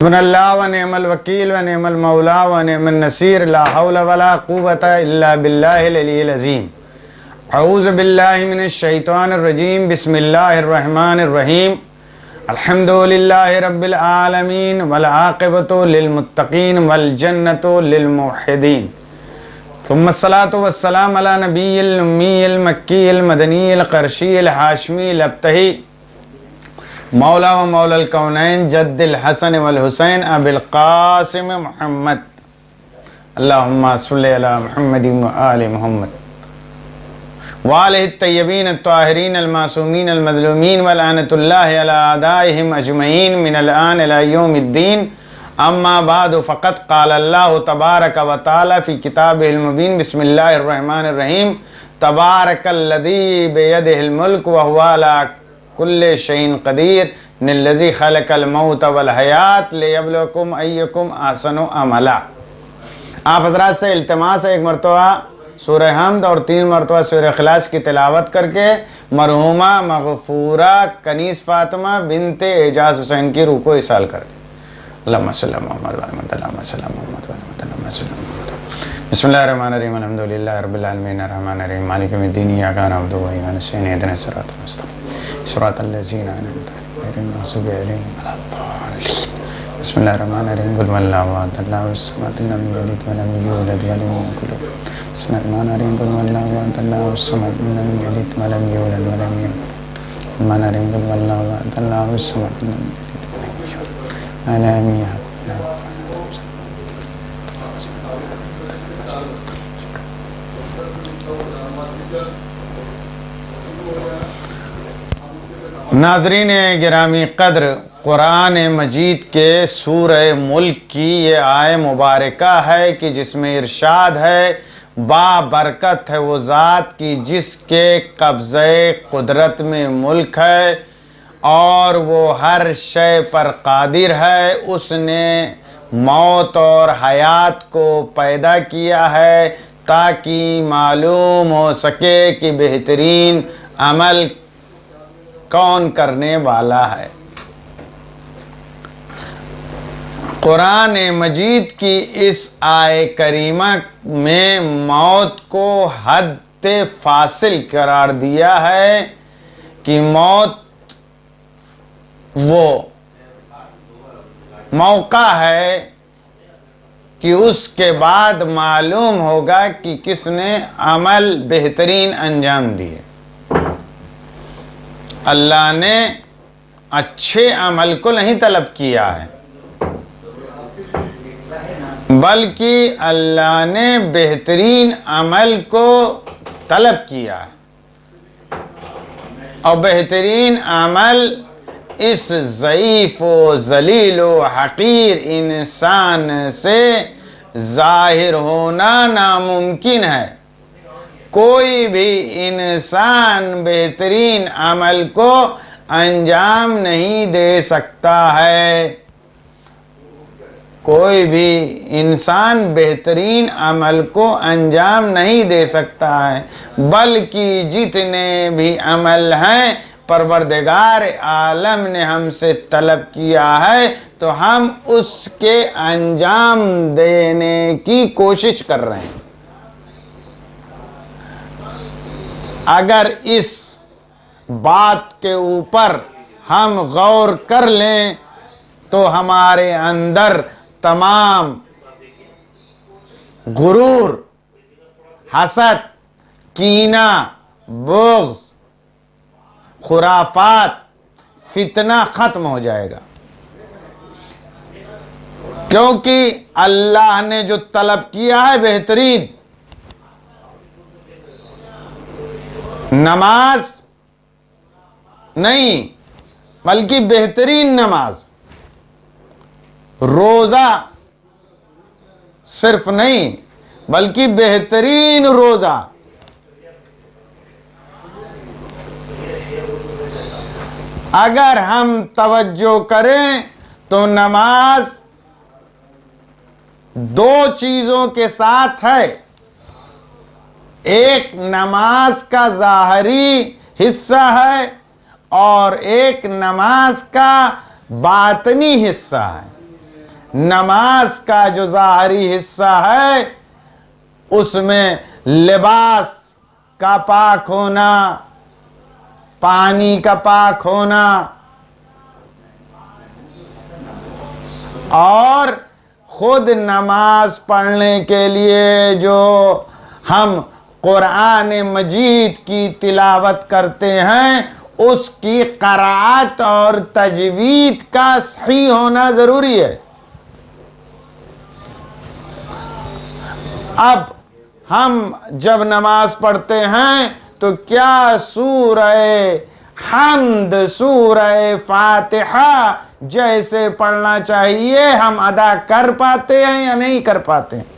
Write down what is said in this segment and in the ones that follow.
حسبنا اللہ و نعم الوکیل و نعم المولا و نعم النصیر لا حول ولا قوة الا باللہ العلی العظیم اعوذ باللہ من الشیطان الرجیم بسم اللہ الرحمن الرحیم الحمدللہ رب العالمین والعاقبۃ للمتقین والجنۃ للموحدین ثم الصلاة والسلام علی نبی الامی المکی المدنی القرشی الحاشمی الابتہی مولا و مولا الکونین جد الحسن والحسین ابی القاسم محمد اللہم صلی علی محمد و آل محمد وآلہ الطیبین الطاہرین المعصومین المظلومین ولعنۃ اللہ علی اعدائہم اجمعین من الآن الی یوم الدین اما بعد فقد قال اللہ تبارک و تعالی فی کتابہ المبین بسم اللہ الرحمن الرحیم تبارک الذی بیدہ الملک وہو علی کل شیء قدیر ان الذی خلق الموت والحیات لیبلوکم ایکم احسن عملا۔ آپ حضرات سے التماس ہے ایک مرتبہ سورہ حمد اور 3 مرتبہ سورہ اخلاص کی تلاوت کر کے مرحومہ مغفورہ کنیز فاطمہ بنت اعجاز حسین کی روح کو ایصال کر دیں۔ اللہم صلی اللہ محمد و محمد اللہم صلی اللہ محمد و محمد اللہم صلی اللہ محمد۔ بسم اللہ الرحمن الرحیم الحمدللہ رب العالمین الرحمن الرحیم مالک یوم الدین ایاک نعبد و ایاک نستعین اهدنا الصراط المستقیم صراط الذین انعمت علیہم غیر المغضوب علیہم ولا الضالین۔ بسم اللہ الرحمن الرحیم قل هو اللہ احد اللہ الصمد لم یلد ولم یولد ولم یکن له بسم اللہ الرحمن الرحیم قل هو اللہ احد اللہ الصمد لم یلد ولم یولد ولم یکن الرحمن الرحیم قل هو اللہ احد اللہ الصمد لم یلد ولم یولد ناظرین گرامی قدر، قرآن مجید کے سورہ ملک کی یہ آیہ مبارکہ ہے کہ جس میں ارشاد ہے با برکت ہے وہ ذات کی جس کے قبضہ قدرت میں ملک ہے اور وہ ہر شے پر قادر ہے۔ اس نے موت اور حیات کو پیدا کیا ہے تاکہ معلوم ہو سکے کہ بہترین عمل کون کرنے والا ہے۔ قرآن مجید کی اس آیہ کریمہ میں موت کو حد فاصل قرار دیا ہے کہ موت وہ موقع ہے کہ اس کے بعد معلوم ہوگا کہ کس نے عمل بہترین انجام دیے۔ اللہ نے اچھے عمل کو نہیں طلب کیا ہے بلکہ اللہ نے بہترین عمل کو طلب کیا ہے، اور بہترین عمل اس ضعیف و ذلیل و حقیر انسان سے ظاہر ہونا ناممکن ہے۔ کوئی بھی انسان بہترین عمل کو انجام نہیں دے سکتا ہے، کوئی بھی انسان بہترین عمل کو انجام نہیں دے سکتا ہے، بلکہ جتنے بھی عمل ہیں پروردگار عالم نے ہم سے طلب کیا ہے تو ہم اس کے انجام دینے کی کوشش کر رہے ہیں۔ اگر اس بات کے اوپر ہم غور کر لیں تو ہمارے اندر تمام غرور، حسد، کینہ، بغض، خرافات، فتنہ ختم ہو جائے گا، کیونکہ اللہ نے جو طلب کیا ہے بہترین نماز نہیں بلکہ بہترین نماز، روزہ صرف نہیں بلکہ بہترین روزہ، اگر ہم توجہ کریں تو نماز 2 چیزوں کے ساتھ ہے۔ ایک نماز کا ظاہری حصہ ہے اور ایک نماز کا باطنی حصہ ہے۔ نماز کا جو ظاہری حصہ ہے اس میں لباس کا پاک ہونا، پانی کا پاک ہونا، اور خود نماز پڑھنے کے لیے جو ہم قرآن مجید کی تلاوت کرتے ہیں اس کی قرأت اور تجوید کا صحیح ہونا ضروری ہے۔ اب ہم جب نماز پڑھتے ہیں تو کیا سورہ حمد، سورہ فاتحہ جیسے پڑھنا چاہیے ہم ادا کر پاتے ہیں یا نہیں کر پاتے ہیں؟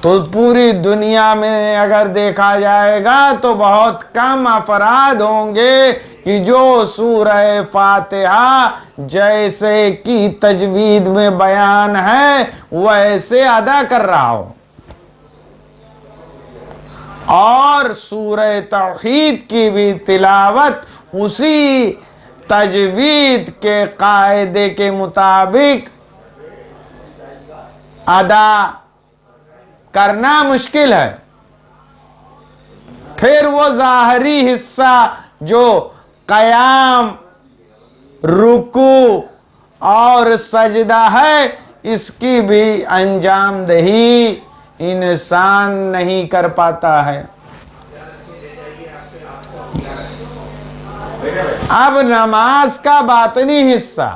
تو پوری دنیا میں اگر دیکھا جائے گا تو بہت کم افراد ہوں گے کہ جو سورہ فاتحہ جیسے کی تجوید میں بیان ہے ویسے ادا کر رہا ہو، اور سورہ توحید کی بھی تلاوت اسی تجوید کے قاعدے کے مطابق ادا کرنا مشکل ہے۔ پھر وہ ظاہری حصہ جو قیام، رکوع اور سجدہ ہے اس کی بھی انجام دہی انسان نہیں کر پاتا ہے۔ اب نماز کا باطنی حصہ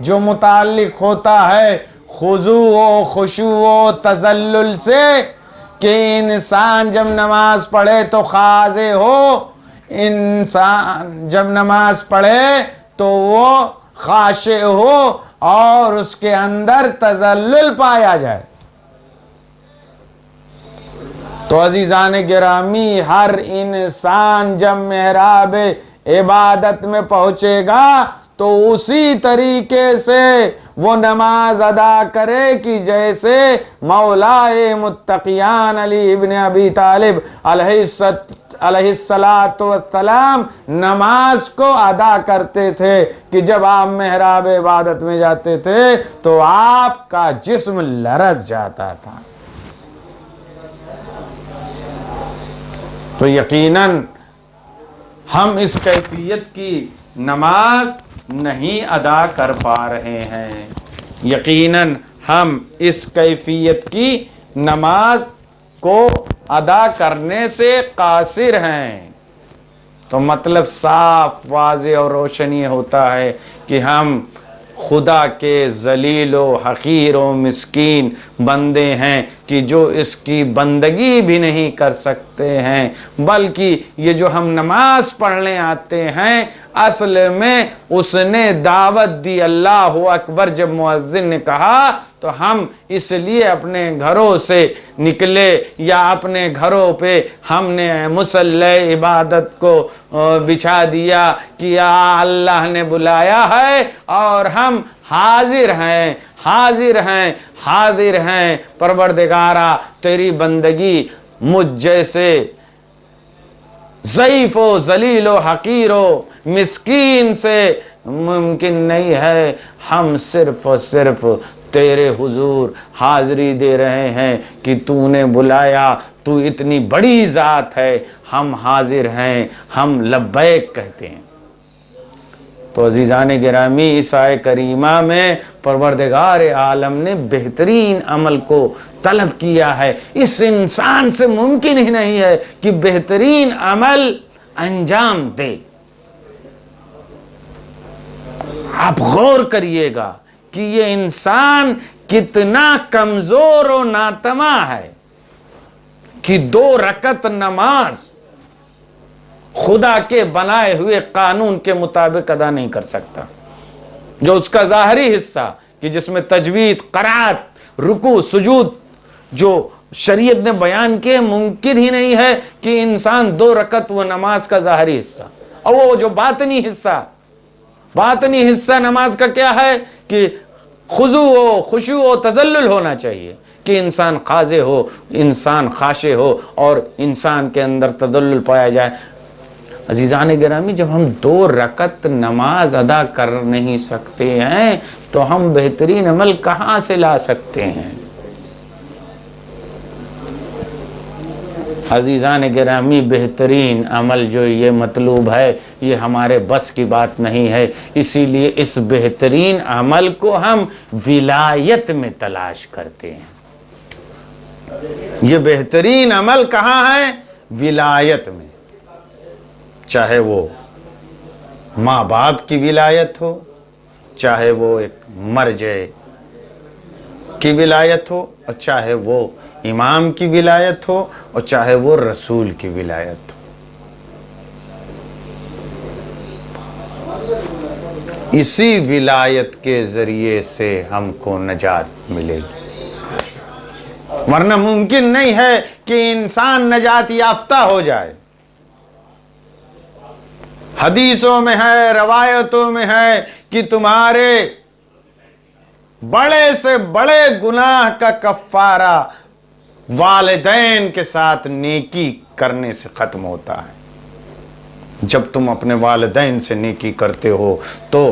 جو متعلق ہوتا ہے خضوع و خشوع و تذلل سے، کہ انسان جب نماز پڑھے تو خاضع ہو، انسان جب نماز پڑھے تو وہ خاشع ہو اور اس کے اندر تذلل پایا جائے۔ تو عزیزان گرامی، ہر انسان جب محراب عبادت میں پہنچے گا تو اسی طریقے سے وہ نماز ادا کرے کہ جیسے مولائے متقیان علی ابن ابی طالب علیہ السلام نماز کو ادا کرتے تھے، کہ جب آپ محراب عبادت میں جاتے تھے تو آپ کا جسم لرز جاتا تھا۔ تو یقیناً ہم اس کیفیت کی نماز نہیں ادا کر پا رہے ہیں، یقیناً ہم اس کیفیت کی نماز کو ادا کرنے سے قاصر ہیں۔ تو مطلب صاف، واضح اور روشن یہ ہوتا ہے کہ ہم خدا کے ذلیل و حقیر و مسکین بندے ہیں کہ جو اس کی بندگی بھی نہیں کر سکتے ہیں، بلکہ یہ جو ہم نماز پڑھنے آتے ہیں اصل میں اس نے دعوت دی اللہ اکبر جب مؤذن نے کہا تو ہم اس لیے اپنے گھروں سے نکلے یا اپنے گھروں پہ ہم نے مصلی عبادت کو بچھا دیا کہ اللہ نے بلایا ہے اور ہم حاضر ہیں، حاضر ہیں، حاضر ہیں۔ پروردگارا تیری بندگی مجھ جیسے ضعیف و ذلیل و حقیر و مسکین سے ممکن نہیں ہے، ہم صرف اور صرف تیرے حضور حاضری دے رہے ہیں کہ تو نے بلایا، تو اتنی بڑی ذات ہے، ہم حاضر ہیں، ہم لبیک کہتے ہیں۔ تو عزیزان گرامی، اس آیے کریمہ میں پروردگار عالم نے بہترین عمل کو طلب کیا ہے۔ اس انسان سے ممکن ہی نہیں ہے کہ بہترین عمل انجام دے۔ آپ غور کریے گا کہ یہ انسان کتنا کمزور و ناتواں ہے کہ 2 رکعت نماز خدا کے بنائے ہوئے قانون کے مطابق ادا نہیں کر سکتا۔ جو اس کا ظاہری حصہ کہ جس میں تجوید، قرات، رکوع، سجود جو شریعت نے بیان کیے، ممکن ہی نہیں ہے کہ انسان 2 رکعت وہ نماز کا ظاہری حصہ، اور وہ جو باطنی حصہ نماز کا کیا ہے کہ خضوع و خشوع و تذلل ہونا چاہیے، کہ انسان خاضع ہو، انسان خاشع ہو اور انسان کے اندر تذلل پایا جائے۔ عزیزان گرامی، جب ہم 2 رکعت نماز ادا کر نہیں سکتے ہیں تو ہم بہترین عمل کہاں سے لا سکتے ہیں؟ عزیزان گرامی، بہترین عمل جو یہ مطلوب ہے یہ ہمارے بس کی بات نہیں ہے، اسی لیے اس بہترین عمل کو ہم ولایت میں تلاش کرتے ہیں۔ یہ بہترین عمل کہاں ہے؟ ولایت میں، چاہے وہ ماں باپ کی ولایت ہو، چاہے وہ ایک مرجع کی ولایت ہو، اور چاہے وہ امام کی ولایت ہو، اور چاہے وہ رسول کی ولایت ہو۔ اسی ولایت کے ذریعے سے ہم کو نجات ملے گی، ورنہ ممکن نہیں ہے کہ انسان نجات یافتہ ہو جائے۔ حدیثوں میں ہے، روایتوں میں ہے کہ تمہارے بڑے سے بڑے گناہ کا کفارہ والدین کے ساتھ نیکی کرنے سے ختم ہوتا ہے۔ جب تم اپنے والدین سے نیکی کرتے ہو تو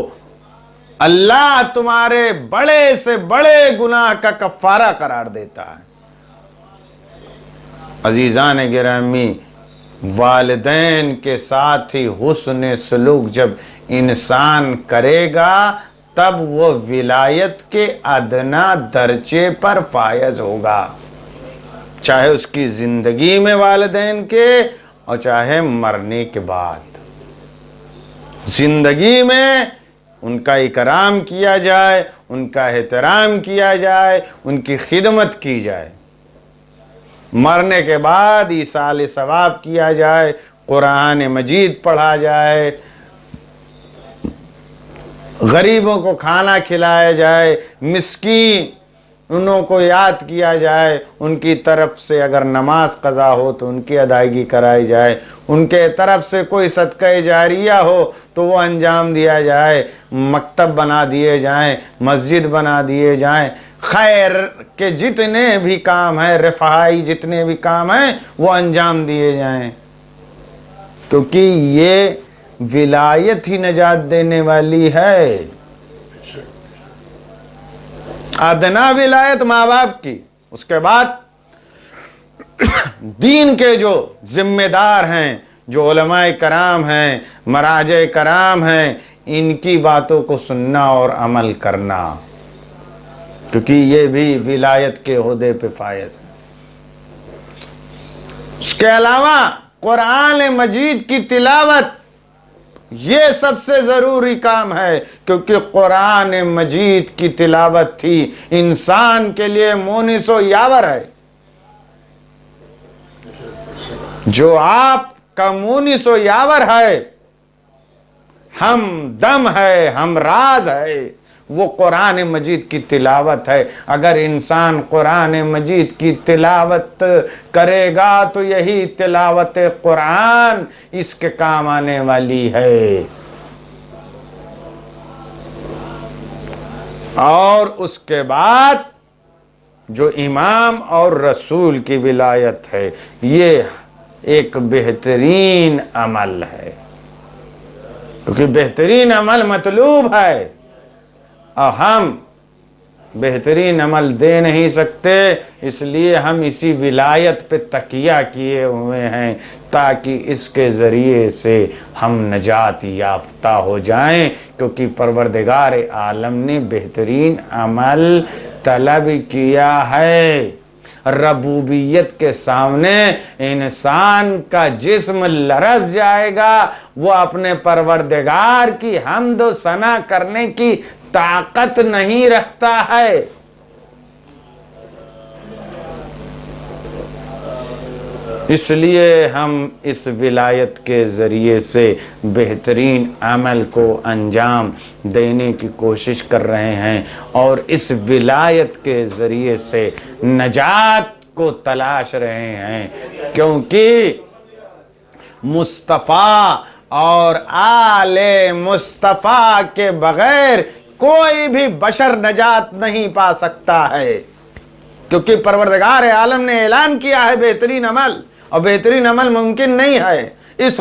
اللہ تمہارے بڑے سے بڑے گناہ کا کفارہ قرار دیتا ہے۔ عزیزان گرامی، والدین کے ساتھ ہی حسن سلوک جب انسان کرے گا تب وہ ولایت کے ادنا درجے پر فائز ہوگا، چاہے اس کی زندگی میں والدین کے اور چاہے مرنے کے بعد۔ زندگی میں ان کا اکرام کیا جائے، ان کا احترام کیا جائے، ان کی خدمت کی جائے، مرنے کے بعد ایصال ثواب کیا جائے، قرآن مجید پڑھا جائے، غریبوں کو کھانا کھلایا جائے، مسکینوں کو یاد کیا جائے، ان کی طرف سے اگر نماز قضا ہو تو ان کی ادائیگی کرائی جائے، ان کے طرف سے کوئی صدقہ جاریہ ہو تو وہ انجام دیا جائے، مکتب بنا دیے جائیں، مسجد بنا دیے جائیں، خیر کے جتنے بھی کام ہیں، رفاہی جتنے بھی کام ہیں وہ انجام دیے جائیں، کیونکہ یہ ولایت ہی نجات دینے والی ہے۔ ادنا ولایت ماں باپ کی، اس کے بعد دین کے جو ذمہ دار ہیں، جو علماء کرام ہیں، مراجع کرام ہیں، ان کی باتوں کو سننا اور عمل کرنا، کیونکہ یہ بھی ولایت کے عہدے پہ فائز ہے۔ اس کے علاوہ قرآن مجید کی تلاوت یہ سب سے ضروری کام ہے، کیونکہ قرآن مجید کی تلاوت ہی انسان کے لیے مونس و یاور ہے۔ جو آپ کا مونس و یاور ہے، ہم دم ہے، ہم راز ہے، وہ قرآن مجید کی تلاوت ہے۔ اگر انسان قرآن مجید کی تلاوت کرے گا تو یہی تلاوت قرآن اس کے کام آنے والی ہے۔ اور اس کے بعد جو امام اور رسول کی ولایت ہے، یہ ایک بہترین عمل ہے، کیونکہ بہترین عمل مطلوب ہے، اور ہم بہترین عمل دے نہیں سکتے، اس لیے ہم اسی ولایت پہ تکیہ کیے ہوئے ہیں تاکہ اس کے ذریعے سے ہم نجات یافتہ ہو جائیں، کیونکہ پروردگار عالم نے بہترین عمل طلب کیا ہے۔ ربوبیت کے سامنے انسان کا جسم لرز جائے گا، وہ اپنے پروردگار کی حمد و ثنا کرنے کی طاقت نہیں رکھتا ہے۔ اس لیے ہم اس ولایت کے ذریعے سے بہترین عمل کو انجام دینے کی کوشش کر رہے ہیں، اور اس ولایت کے ذریعے سے نجات کو تلاش رہے ہیں، کیونکہ مصطفیٰ اور آل مصطفیٰ کے بغیر کوئی بھی بشر نجات نہیں پا سکتا ہے، کیونکہ پروردگار عالم نے اعلان کیا ہے بہترین عمل، اور بہترین عمل ممکن نہیں ہے۔ اس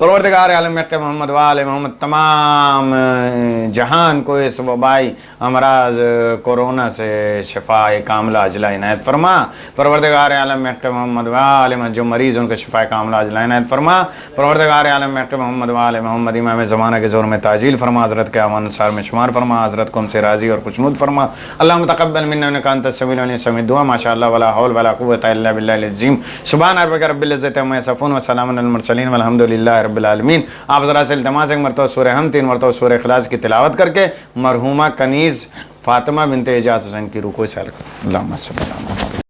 پروردگار عالم حق محمد و آل محمد تمام جہان کو اس وبائی امراض کورونا سے شفا کاملہ عاجلہ عنایت فرما۔ پروردگار عالم حق محمد و آل محمد جو مریض ان کا شفا کاملہ عاجلہ عنایت فرما۔ پروردگار عالم حق محمد و آل محمد امام زمانہ کے زور میں تعجیل فرما، حضرت کے اعوان انصار میں شمار فرما، حضرت کو ہم سے راضی اور خوشنود فرما۔ اللہم تقبل منا انک انت السمیع العلیم، سمیع دعا، ماشاء اللہ ولا حول ولا قوۃ الا باللہ العظیم۔ سبحان ربک رب العزت عما یصفون وسلام علی المرسلین والحمد للہ رب العالمین۔ آپ ذرا سے التماس ایک مرتبہ سورہ ہم 3 مرتبہ سورہ اخلاص کی تلاوت کر کے مرحومہ کنیز فاطمہ بنت اعجاز حسین کی رکوع سے اللہم صلی اللہ علیہ وسلم۔